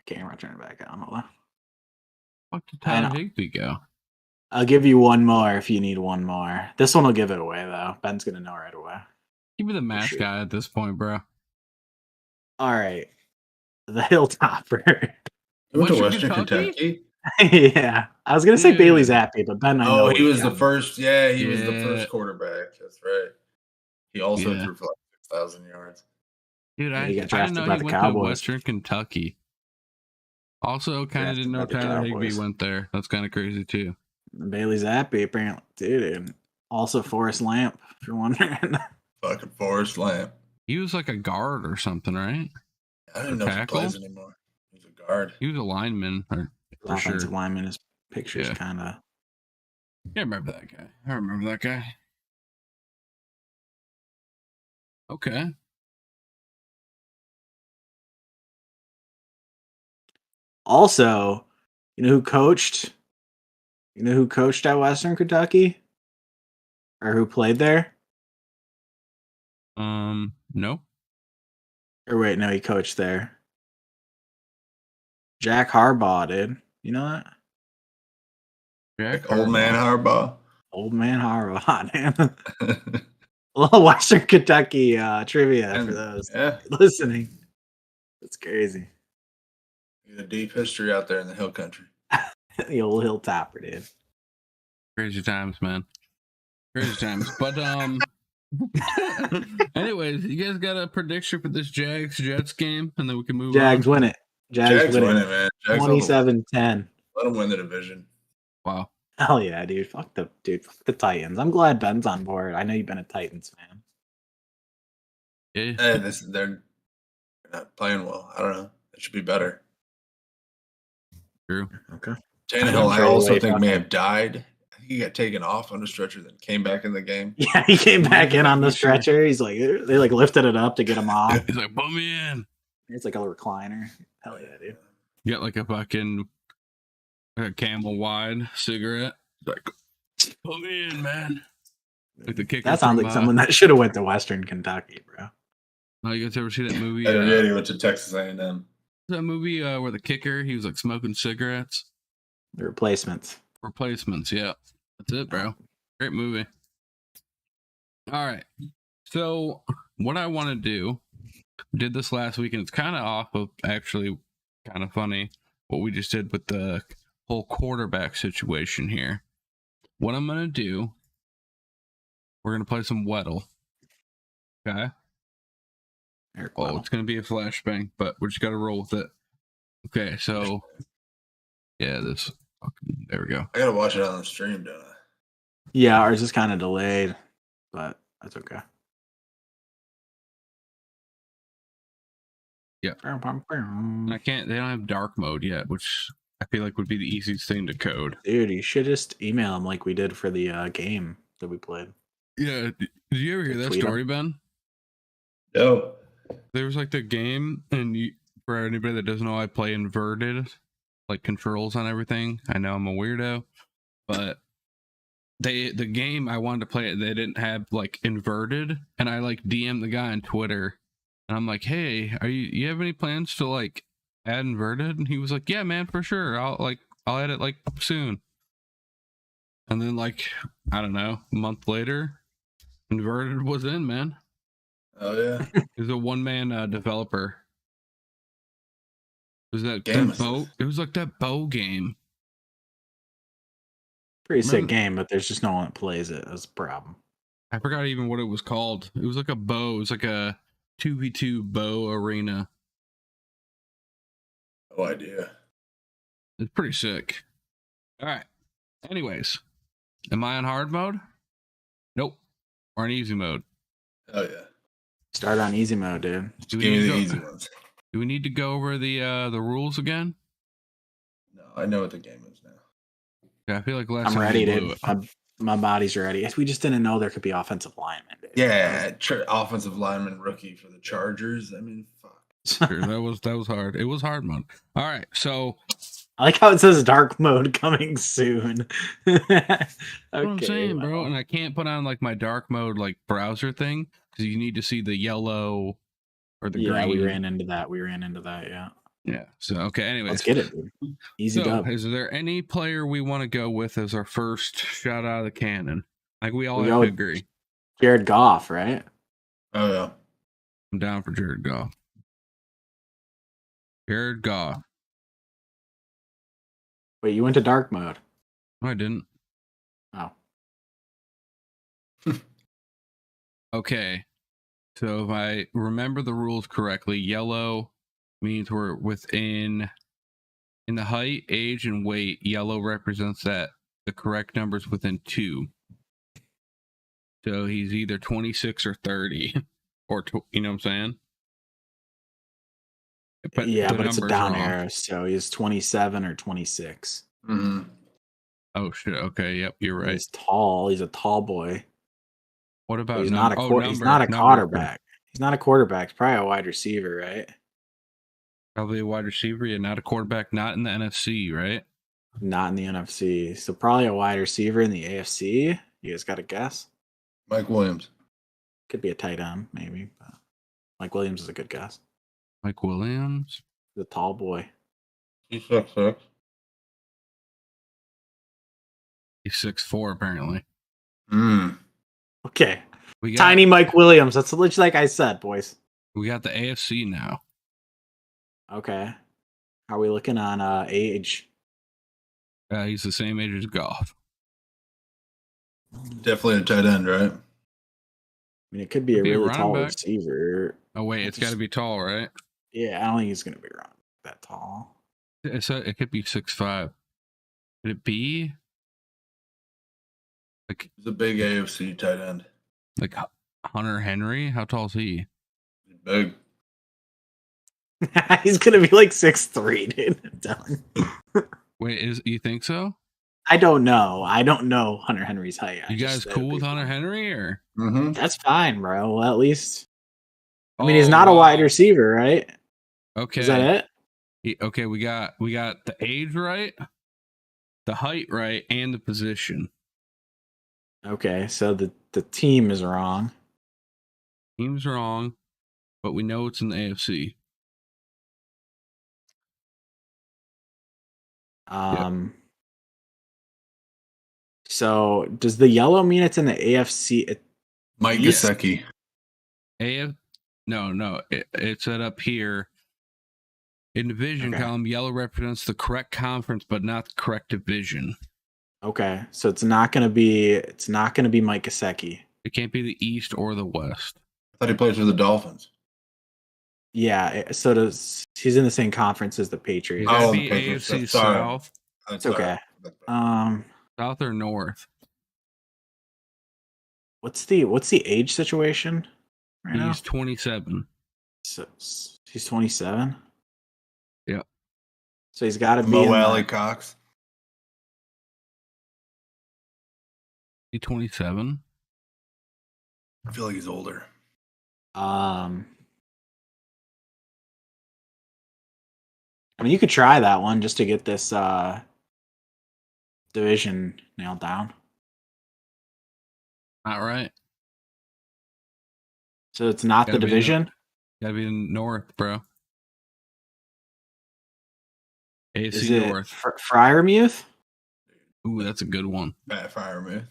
S2: Camera turn it back on. Hold on.
S1: Fuck did Tyler Higbee go?
S2: I'll give you one more if you need one more. This one will give it away though. Ben's gonna know right away.
S1: Give me the mascot at this point, bro.
S2: All right, the Hilltopper.
S3: Went to Western Kentucky.
S2: Yeah, I was gonna say Bailey Zappi, but Ben, I know
S3: he was the first. Yeah, he was the first quarterback. That's right. He also threw for like 6,000 yards.
S1: Dude, I didn't know he went to Western Kentucky. Also, kind of didn't know Tyler Higbee went there. That's kind of crazy too.
S2: Bailey Zappi, apparently, dude. Also, Forrest Lamp, if you're wondering.
S3: Fucking Forrest Lamp.
S1: He was like a guard or something, right?
S3: I don't know if he plays anymore. He's a guard.
S1: He was a lineman, for
S2: offensive lineman. His picture's kind of.
S1: Yeah, I remember that guy. Okay.
S2: Also, you know who coached? You know who coached at Western Kentucky? Or who played there?
S1: No.
S2: Or wait, no, he coached there. Jack Harbaugh did. You know that?
S3: Jack Old Man Harbaugh.
S2: Old Man Harbaugh, man. A little Western Kentucky trivia for those listening. That's crazy.
S3: The deep history out there in the hill country.
S2: The old Hilltopper, dude.
S1: Crazy times, man. Crazy times. But anyways, you guys got a prediction for this Jags-Jets game, and then we can move on.
S2: Jags win it.
S3: Jags win it, man.
S2: 27-10.
S3: Let them win the division.
S1: Wow.
S2: Hell yeah, dude. Fuck the Titans. I'm glad Ben's on board. I know you've been a Titans fan.
S1: Yeah.
S3: They're not playing well. I don't know. It should be better.
S1: True.
S2: Okay.
S3: Tannehill, I also think may have died. I think he got taken off on the stretcher, then came back in the game.
S2: Yeah, he came back in on the stretcher. He's like, they like lifted it up to get him off.
S1: He's like, put me in.
S2: It's like a recliner. Hell yeah, dude.
S1: You got like a fucking Camel wide cigarette. Like, put me in, man. Like the kicker.
S2: That sounds like someone that should have went to Western Kentucky, bro.
S1: Oh, you guys ever see that movie?
S3: He went to Texas A&M.
S1: That movie where the kicker, he was like smoking cigarettes.
S2: The Replacements.
S1: Replacements, yeah. That's it, bro. Great movie. All right. So what I want to do, did this last week, and it's kind of off of actually kind of funny what we just did with the whole quarterback situation here. What I'm going to do, we're going to play some Weddle. Okay? Oh, it's going to be a flashbang, but we just got to roll with it. Okay, so yeah, this fucking, there we go.
S3: I got to watch it on the stream, don't I?
S2: Yeah, ours is kind of delayed, but that's okay.
S1: Yeah. I can't, they don't have dark mode yet, which I feel like would be the easiest thing to code.
S2: Dude, you should just email them like we did for the game that we played.
S1: Yeah. Did you ever hear that story, Ben?
S3: No.
S1: There was like the game, and for anybody that doesn't know, I play inverted, like controls on everything. I know I'm a weirdo, but the game I wanted to play it, they didn't have like inverted, and I like DM'd the guy on Twitter, and I'm like, hey, you have any plans to like add inverted? And he was like, yeah, man, for sure. I'll add it like soon. And then like, I don't know, a month later, Inverted was in, man.
S3: Oh yeah.
S1: It was a one-man developer. Was that bow? It was like that bow game.
S2: Pretty sick game, but there's just no one that plays it. That's a problem.
S1: I forgot even what it was called. It was like a bow. It was like a 2v2 bow arena.
S3: No idea.
S1: It's pretty sick. All right. Anyways, am I on hard mode? Nope. Or on easy mode?
S3: Oh yeah.
S2: Start on easy mode, dude.
S3: Give me the easy ones.
S1: Do we need to go over the rules again?
S3: No, I know what the game is now.
S1: Yeah, I feel like last
S2: I'm
S1: time
S2: ready, dude. My body's ready. We just didn't know there could be offensive linemen, dude.
S3: Yeah, offensive lineman rookie for the Chargers. I mean, fuck.
S1: Sure, that was hard. It was hard mode. All right, so
S2: I like how it says dark mode coming soon.
S1: That's what I'm saying, bro. And I can't put on like my dark mode like browser thing because you need to see the yellow or the green.
S2: Yeah, we ran into that. Yeah.
S1: Yeah. So okay. Anyways,
S2: let's get it, dude. Easy dub.
S1: Is there any player we want to go with as our first shot out of the cannon? Like we all have to agree.
S2: Jared Goff, right?
S3: Oh yeah.
S1: I'm down for Jared Goff. Jared Goff.
S2: Wait, you went to dark mode?
S1: No, I didn't.
S2: Oh.
S1: Okay. So if I remember the rules correctly, yellow means we're within in the height, age, and weight. Yellow represents that the correct number's within 2. So he's either 26 or 30, or you know what I'm saying?
S2: But it's a down arrow, so he's 27 or 26.
S3: Mm-hmm.
S1: Oh shit! Okay, yep, you're right.
S2: He's tall. He's a tall boy.
S1: What about?
S2: He's not a quarterback. He's not a quarterback. He's probably a wide receiver, right?
S1: Probably a wide receiver. Yeah, not a quarterback. Not in the NFC, right?
S2: Not in the NFC. So probably a wide receiver in the AFC. You guys got a guess?
S3: Mike Williams.
S2: Could be a tight end, maybe. But Mike Williams is a good guess.
S1: Mike Williams,
S2: the tall boy.
S3: He's 6'6".
S1: He's 6'4", apparently.
S2: Okay. Tiny Mike Williams. That's literally like I said, boys.
S1: We got the AFC now.
S2: Okay. How are we looking on age?
S1: He's the same age as Goff.
S3: Definitely a tight end, right?
S2: I mean, it could be a really tall receiver.
S1: Oh, wait. It's got to be tall, right?
S2: Yeah, I don't think he's going to be around that tall.
S1: It could be 6'5". Could it be? Like,
S3: he's a big AFC tight end.
S1: Like Hunter Henry? How tall is he?
S3: He's big.
S2: He's going to be like 6'3", dude. I'm telling you.
S1: Wait, you think so?
S2: I don't know. I don't know Hunter Henry's height.
S1: You guys cool with Hunter Henry, or?
S3: Mm-hmm.
S2: That's fine, bro. Well, at least. I mean, he's not a wide receiver, right?
S1: Okay.
S2: Is that
S1: it? Okay, we got the age right, the height right, and the position.
S2: Okay, so the team is wrong.
S1: Team's wrong, but we know it's in the AFC.
S2: Yep. So does the yellow mean it's in the AFC?
S3: Mike Gesicki.
S1: No. It's set up here. In division column, yellow represents the correct conference, but not the correct division.
S2: Okay, so it's not going to be Mike Gesicki.
S1: It can't be the East or the West.
S3: I thought he plays for the Dolphins.
S2: Yeah, so he's in the same conference as the Patriots.
S1: Would that be AFC South?
S2: It's okay.
S1: South or North?
S2: What's the age situation right now?
S1: He's 27.
S2: So he's 27.
S1: Yeah.
S2: So he's got to be
S3: Mo Alley Cox.
S1: He's 27.
S3: I feel like he's older.
S2: I mean, you could try that one just to get this division nailed down.
S1: Not right.
S2: So it's not the division?
S1: Gotta be in North, bro. AFC
S2: Is it
S1: North.
S2: Freiermuth?
S1: Ooh, that's a good one.
S3: Matt Freiermuth.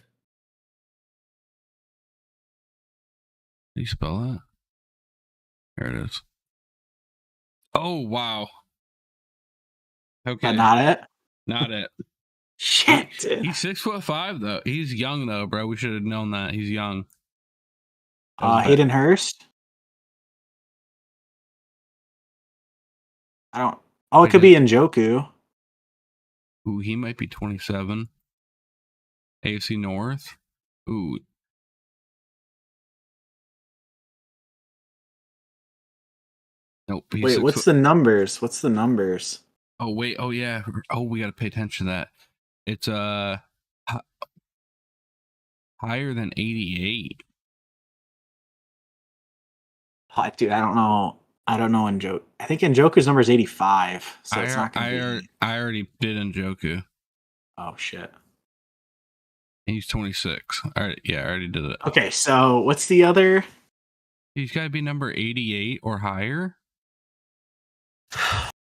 S1: do you spell that? There it is. Oh, wow. Okay.
S2: Not it?
S1: Not it.
S2: Shit, dude.
S1: He's 6'5", though. He's young, though, bro. We should have known that. He's young.
S2: Hayden Hurst? I don't... Oh, it could be Njoku.
S1: Ooh, he might be 27. AFC North. Ooh. Nope.
S2: Wait, what's the numbers? What's the numbers?
S1: Oh, wait. Oh, yeah. Oh, we got to pay attention to that. It's higher than 88.
S2: Dude, I don't know. I don't know Njoku. I think Njoku's number is 85. So it's not going to be...
S1: I already did Njoku.
S2: Oh, shit.
S1: He's 26. All right. Yeah, I already did it.
S2: Okay, so what's the other?
S1: He's got to be number 88 or higher.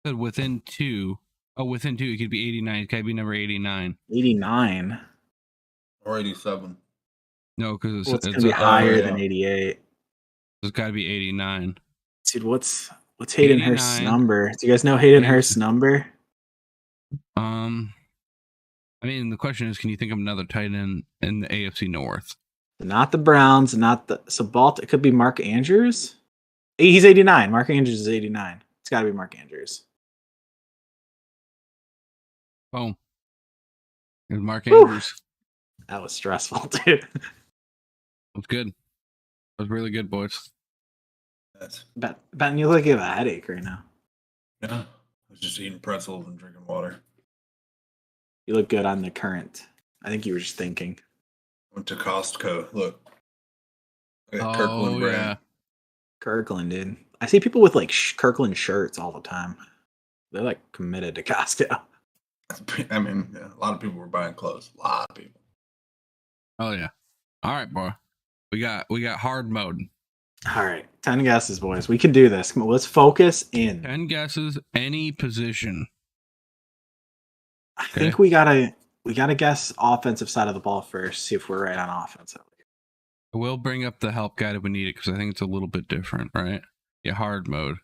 S1: Within 2. Oh, within 2, it could be 89. It could be number 89.
S2: 89.
S3: Or 87.
S1: No, because
S2: it's going to be higher than 88.
S1: It's got to be 89.
S2: Dude, what's Hayden Hurst's number? Do you guys know Hayden Hurst's number?
S1: I mean, the question is, can you think of another tight end in the AFC North?
S2: Not the Browns, not the... So, it could be Mark Andrews? He's 89. Mark Andrews is 89. It's got to be Mark Andrews.
S1: Boom. It was Mark Andrews.
S2: That was stressful, dude.
S1: That was good. That was really good, boys.
S2: Ben, you look like you have a headache right now.
S3: Yeah. I was just eating pretzels and drinking water.
S2: You look good on the current. I think you were just thinking.
S3: Went to Costco. Look.
S1: Kirkland brand. Yeah.
S2: Kirkland, dude. I see people with like Kirkland shirts all the time. They're like committed to Costco.
S3: I mean, yeah, a lot of people were buying clothes. A lot of people.
S1: Oh yeah. All right, boy. We got hard mode.
S2: All right. 10 guesses, boys. We can do this. Come on, let's focus in.
S1: 10 guesses, any position.
S2: I think we gotta guess offensive side of the ball first. See if we're right on offense.
S1: I will bring up the help guide if we need it because I think it's a little bit different, right? Yeah, hard mode.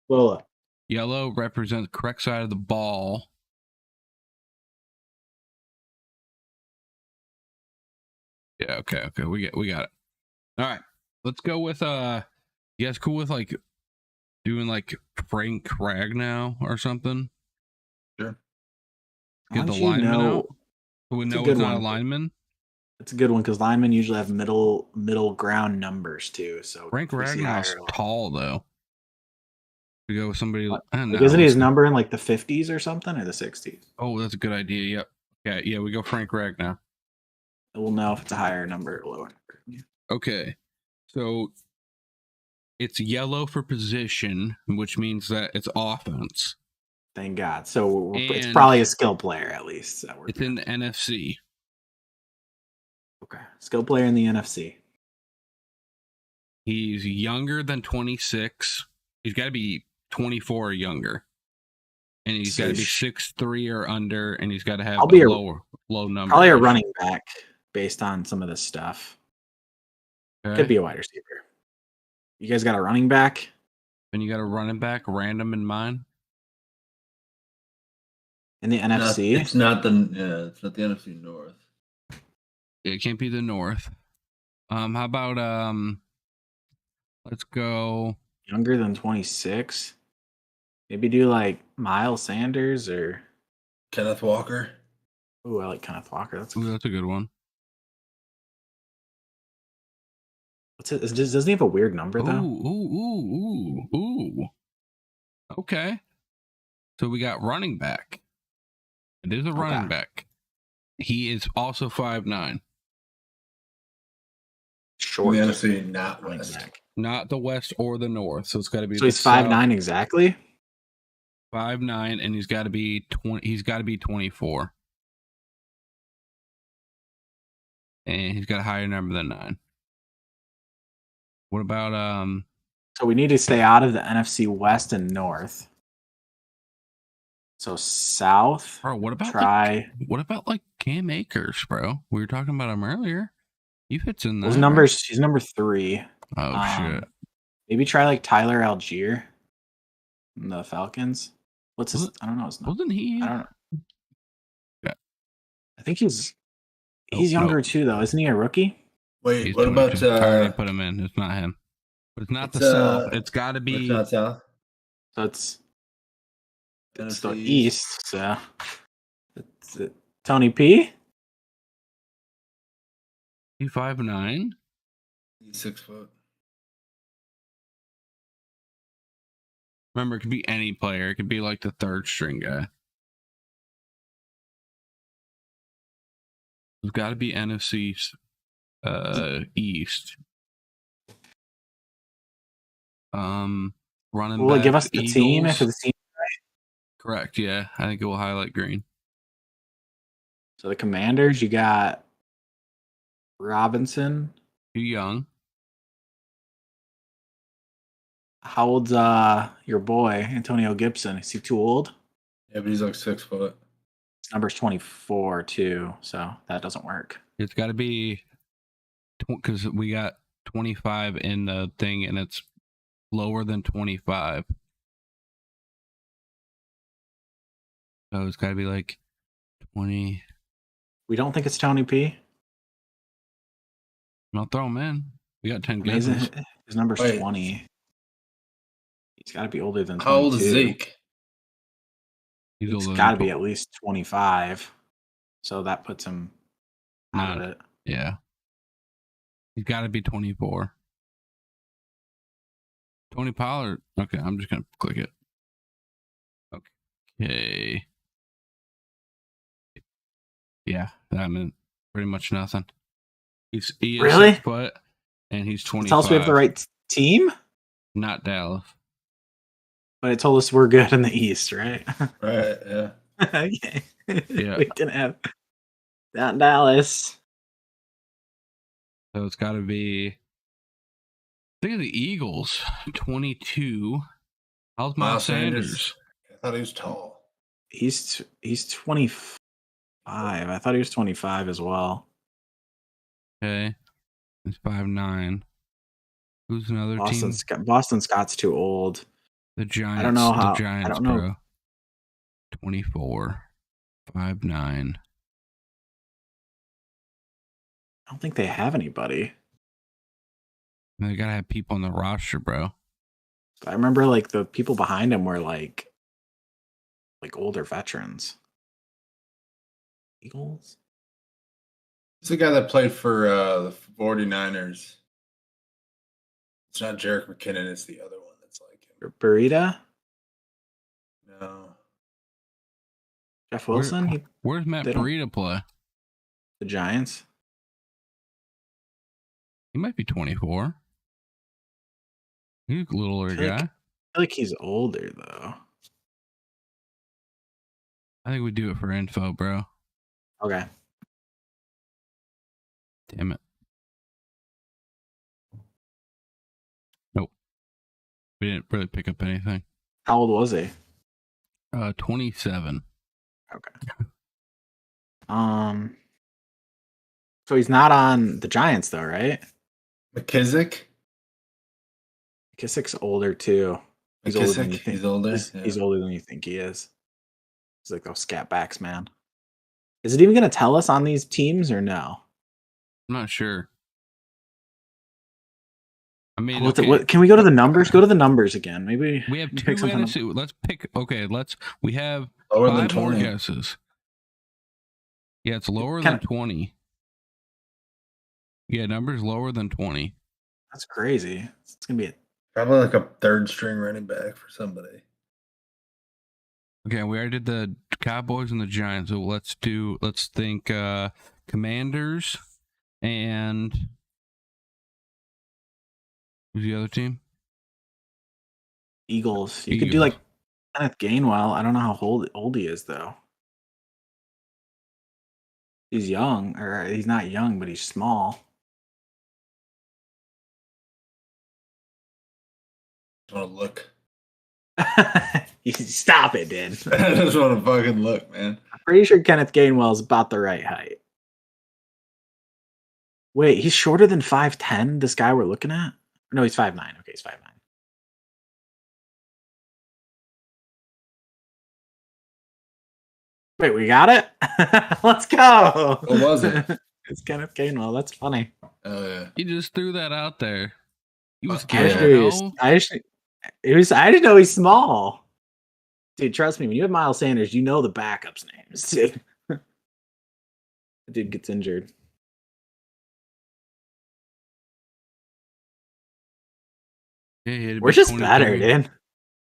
S2: Well,
S1: yellow represents correct side of the ball. Yeah, okay. We got it. All right. Let's go with you guys cool with like doing like Frank Ragnow or something?
S3: Sure.
S1: Get the lineman out. So we know it's not a lineman.
S2: It's a good one because linemen usually have middle ground numbers too. So
S1: Frank Ragnow's tall though. We go with somebody.
S2: Isn't his number in like the 50s or something, or the 60s?
S1: Oh, that's a good idea. Yep. Yeah. We go Frank Ragnow.
S2: We'll know if it's a higher number or lower number. Yeah.
S1: Okay. So it's yellow for position, which means that it's offense.
S2: Thank God. So it's probably a skill player at least.
S1: It's in the NFC.
S2: Okay. Skill player in the NFC.
S1: He's younger than 26. He's got to be 24 or younger. And he's got to be 6'3" or under, and he's got to have a low number.
S2: Probably a running back based on some of this stuff.
S1: Okay.
S2: Could be a wide receiver. You guys got a running back?
S1: And you got a running back random in mind?
S2: In the NFC?
S3: It's not the NFC North.
S1: It can't be the North. How about let's go
S2: younger than 26? Maybe do like Miles Sanders or
S3: Kenneth Walker.
S2: Oh, I like Kenneth Walker. That's
S1: a good one.
S2: What's it? Doesn't he have a weird number though?
S1: Ooh. Okay. So we got running back. It is a running back. He is also 5'9".
S3: Short. The NFC, not West.
S1: Not the West or the North. So it's got to be.
S2: So he's 5'9" exactly.
S1: 5'9", and he's got to be 20. He's got to be 24. And he's got a higher number than 9. What about
S2: So we need to stay out of the NFC West and North. So South.
S1: Bro, what about like Cam Akers, bro? We were talking about him earlier. He fits in that.
S2: Those numbers, right? He's number 3.
S1: Oh, shit.
S2: Maybe try like Tyler Algier in the Falcons. What's his? I don't know his name.
S1: Wasn't he?
S2: I don't know.
S1: Yeah.
S2: I think he's younger too, though. Isn't he a rookie?
S3: Wait, what about?
S1: I already put him in. It's not him. But it's not the South. It's got to be.
S3: It's not South.
S2: So it's the East. So it's Tony P.
S1: He's 5'9".
S3: He's 6 foot.
S1: Remember, it could be any player. It could be like the 3rd string guy. It's got to be NFC East. Running
S2: Will
S1: back,
S2: it give us the
S1: Eagles.
S2: team if it's the team right?
S1: Correct, yeah. I think it will highlight green.
S2: So the Commanders, you got Robinson.
S1: Too young.
S2: How old's your boy, Antonio Gibson? Is he too old?
S3: Yeah, but he's like 6 foot.
S2: His number's 24 too, so that doesn't work.
S1: It's got to be because we got 25 in the thing, and it's lower than 25. So it's got to be like 20.
S2: We don't think it's Tony P.
S1: I'll throw him in. We got 10 guesses.
S2: His number's 20. He's got to be older than 22.
S3: How old is Zeke?
S2: He's got to be at least 25. So that puts him out of it.
S1: Yeah. He's got to be 24. Tony Pollard. Okay, I'm just going to click it. Okay. Yeah, that meant pretty much nothing. He is
S2: really?
S1: 6 foot, and he's 25.
S2: Tell us we have the right team?
S1: Not Dallas.
S2: But it told us we're good in the East, right?
S3: Right, yeah.
S2: Okay.
S1: Yeah.
S2: We didn't have not Dallas.
S1: So it's got to be. Think of the Eagles. 22. How's Miles Sanders?
S3: I thought he was tall.
S2: He's 25. I thought he was 25 as well.
S1: Okay. He's 5'9". Who's another team?
S2: Boston Scott's too old.
S1: The Giants.
S2: I don't know how.
S1: The Giants,
S2: I don't know.
S1: bro. 24. 5'9".
S2: I don't think they have anybody.
S1: They gotta have people on the roster, bro.
S2: I remember like the people behind him were like older veterans. Eagles?
S3: It's the guy that played for the 49ers. It's not Jerick McKinnon, it's the other one that's like him.
S2: Burrito?
S3: No.
S2: Jeff Wilson?
S1: Where's Matt Burrito play?
S2: The Giants?
S1: He might be 24. He's a little older guy.
S2: I feel like he's older, though.
S1: I think we do it for info, bro.
S2: Okay.
S1: Damn it. Nope. We didn't really pick up anything.
S2: How old was he?
S1: 27.
S2: Okay. So he's not on the Giants, though, right?
S3: McKissick?
S2: McKissick's older, too. He's older than you think.
S3: He's older?
S2: He's older than you think he is. He's like those scat backs, man. Is it even going to tell us on these teams or no?
S1: I'm not sure. I mean,
S2: what, can we go to the numbers? Go to the numbers again. Maybe
S1: we have 2 NFC. Let's pick. Okay, we have
S3: lower
S1: 5
S3: than 20.
S1: more guesses. Yeah, it's lower than 20. Yeah, numbers lower than 20.
S2: That's crazy. It's going to be
S3: probably like a 3rd string running back for somebody.
S1: Okay, we already did the Cowboys and the Giants. So let's think Commanders and who's the other team?
S2: Eagles. You could do like Kenneth Gainwell. I don't know how old he is though. He's young, or he's not young, but he's small.
S3: I want to look.
S2: Stop it, dude.
S3: I just want to fucking look, man.
S2: I'm pretty sure Kenneth Gainwell is about the right height. Wait, he's shorter than 5'10", this guy we're looking at? No, he's 5'9". Okay, he's 5'9". Wait, we got it? Let's go.
S3: What was it?
S2: It's Kenneth Gainwell. That's funny.
S3: Oh yeah.
S1: He just threw that out there. He was
S2: I
S1: good.
S2: didn't know he's small. Dude, trust me, when you have Miles Sanders, you know the backups' names. Dude. The dude gets injured.
S1: Yeah,
S2: We're just better, dude.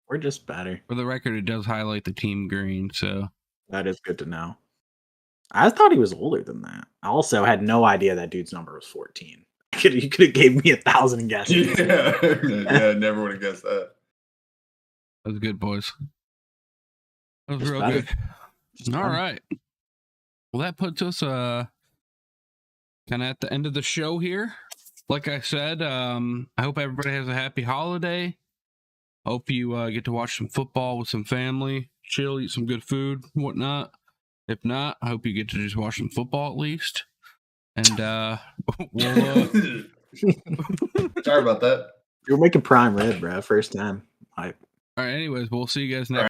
S2: We're just better.
S1: For the record, it does highlight the team green, so
S2: that is good to know. I thought he was older than that. I also had no idea that dude's number was 14. You could have gave me 1,000 guesses.
S3: Yeah, I never would have guessed that.
S1: That was good, boys. That was
S2: Just
S1: real
S2: better.
S1: good. All right. Well, that puts us kind of at the end of the show here. Like I said, I hope everybody has a happy holiday. Hope you get to watch some football with some family, chill, eat some good food, whatnot. If not, I hope you get to just watch some football at least. And we'll
S3: sorry about that.
S2: You're making prime rib, bro. First time.
S1: All right, anyways, we'll see you guys next